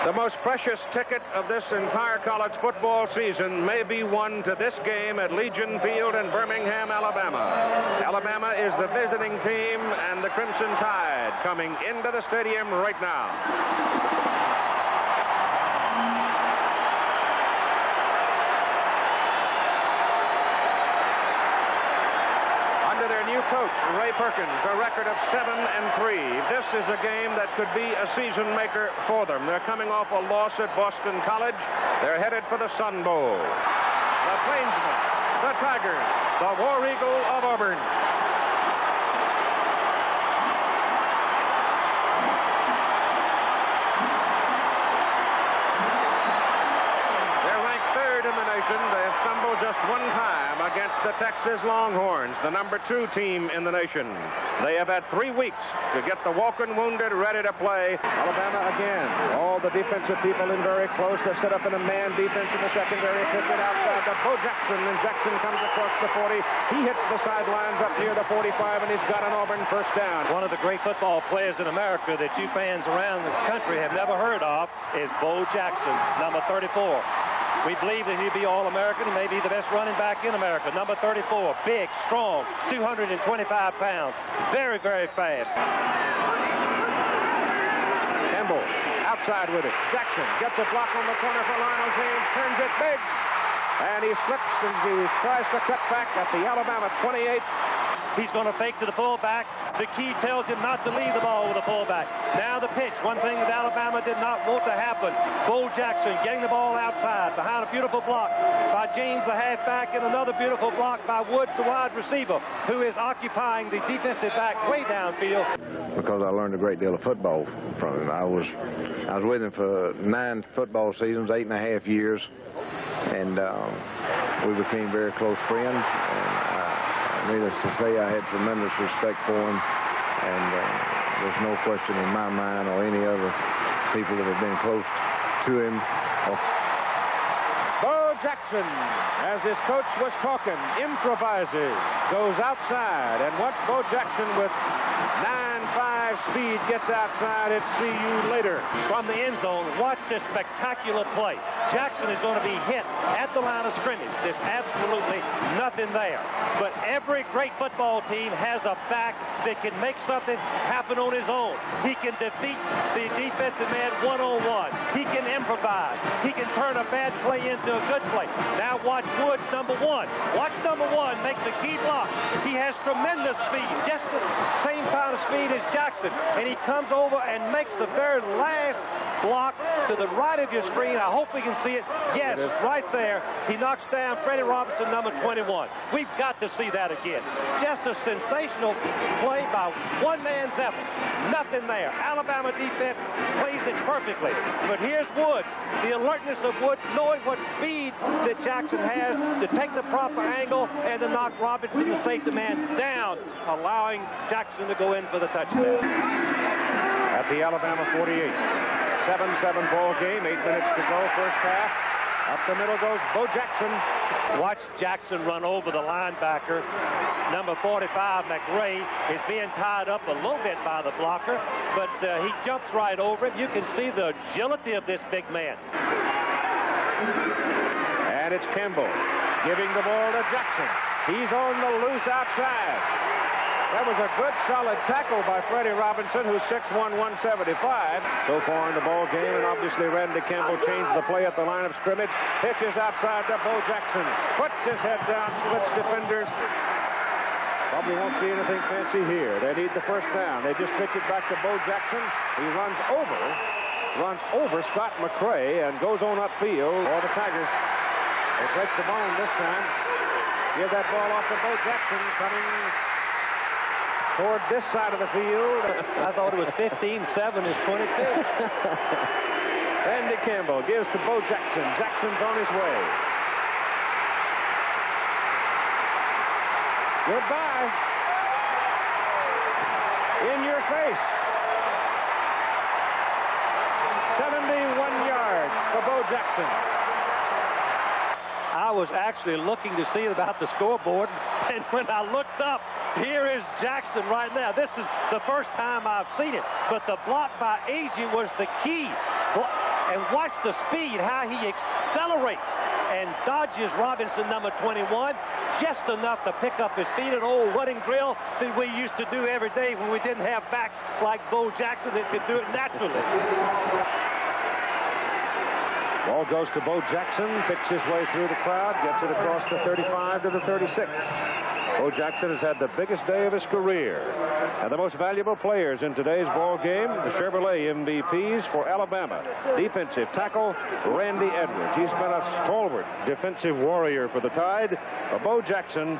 The most precious ticket of this entire college football season may be won to this game at Legion Field in Birmingham, Alabama. Alabama is the visiting team, and the Crimson Tide coming into the stadium right now. Coach Ray Perkins, a record of 7-3. This is a game that could be a season maker for them. They're coming off a loss at Boston College. They're headed for the Sun Bowl. The Plainsmen, the Tigers, the War Eagle of Auburn. They have stumbled just one time against the Texas Longhorns, the #2 team in the nation. They have had 3 weeks to get the walking wounded ready to play. Alabama again. All the defensive people in very close. They set up in a man defense in the secondary. Pitch it outside to Bo Jackson, and Jackson comes across the 40. He hits the sidelines up near the 45, and he's got an Auburn first down. One of the great football players in America that you fans around the country have never heard of is Bo Jackson, number 34. We believe that he'll be All-American. He may be the best running back in America. Number 34, big, strong, 225 pounds. Very, very fast. Campbell outside with it. Jackson gets a block on the corner for Lionel James. Turns it big. And he slips and he tries to cut back at the Alabama 28. He's going to fake to the fullback. The key tells him not to leave the ball with the fullback. Now the pitch. One thing that Alabama did not want to happen. Bo Jackson getting the ball outside behind a beautiful block by James, the halfback, and another beautiful block by Woods, the wide receiver, who is occupying the defensive back way downfield. Because I learned a great deal of football from him. I was with him for 9 football seasons, 8.5 years, and we became very close friends. Needless to say, I had tremendous respect for him, and there's no question in my mind or any other people that have been close to him. Bo Jackson, as his coach was talking, improvises, goes outside, and once Bo Jackson with 9.5 speed gets outside, it's see you later. From the end zone, watch this spectacular play. Jackson is going to be hit at the line of scrimmage. There's absolutely nothing there. But every great football team has a back that can make something happen on his own. He can defeat the defensive man one-on-one. He can improvise. He can turn a bad play into a good play. Now watch Woods, number 1. Watch number 1 make the key block. He has tremendous speed, just the same kind of speed as Jackson. And he comes over and makes the very last block to the right of your screen. I hope we can see it. Yes, right there. He knocks down Freddie Robinson, number 21. We've got to see that again. Just a sensational play by one man's effort. Nothing there. Alabama defense plays it perfectly. But here's Wood. The alertness of Wood, knowing what speed that Jackson has to take the proper angle and to knock Robinson, the safety man, down, allowing Jackson to go in for the touchdown. At the Alabama 48. 7-7 ball game, 8 minutes to go, first half. Up the middle goes Bo Jackson. Watch Jackson run over the linebacker. Number 45, McRae, is being tied up a little bit by the blocker, but he jumps right over it. You can see the agility of this big man. And it's Campbell giving the ball to Jackson. He's on the loose outside. That was a good, solid tackle by Freddie Robinson, who's 6'1", 175. So far in the ball game, and obviously Randy Campbell changed the play at the line of scrimmage. Pitches outside to Bo Jackson. Puts his head down, splits defenders. Probably won't see anything fancy here. They need the first down. They just pitch it back to Bo Jackson. He runs over Scott McRae and goes on upfield. Or the Tigers, they break the bone this time. Give that ball off to Bo Jackson, coming toward this side of the field. I thought it was 15-7 is 22. Randy Campbell gives to Bo Jackson. Jackson's on his way. Goodbye. In your face. 71 yards for Bo Jackson. I was actually looking to see about the scoreboard, and when I looked up, here is Jackson right now. This is the first time I've seen it, but the block by Agee was the key. And watch the speed, how he accelerates and dodges Robinson, number 21, just enough to pick up his feet. An old running drill that we used to do every day when we didn't have backs like Bo Jackson that could do it naturally. Ball goes to Bo Jackson, picks his way through the crowd, gets it across the 35 to the 36. Bo Jackson has had the biggest day of his career. And the most valuable players in today's ball game, the Chevrolet MVPs for Alabama. Defensive tackle, Randy Edwards. He's been a stalwart defensive warrior for the Tide. Bo Jackson,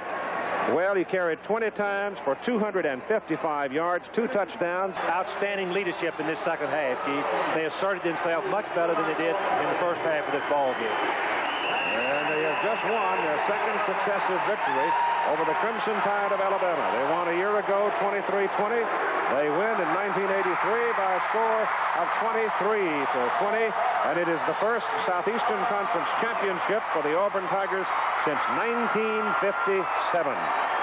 well, he carried 20 times for 255 yards, 2 touchdowns. Outstanding leadership in this second half, Keith. They asserted themselves much better than they did in the first half of this ball game. And they have just won their second successive victory over the Crimson Tide of Alabama. They won a year ago, 23-20. They win in 1983 by a score of 23-20. And it is the first Southeastern Conference championship for the Auburn Tigers since 1957.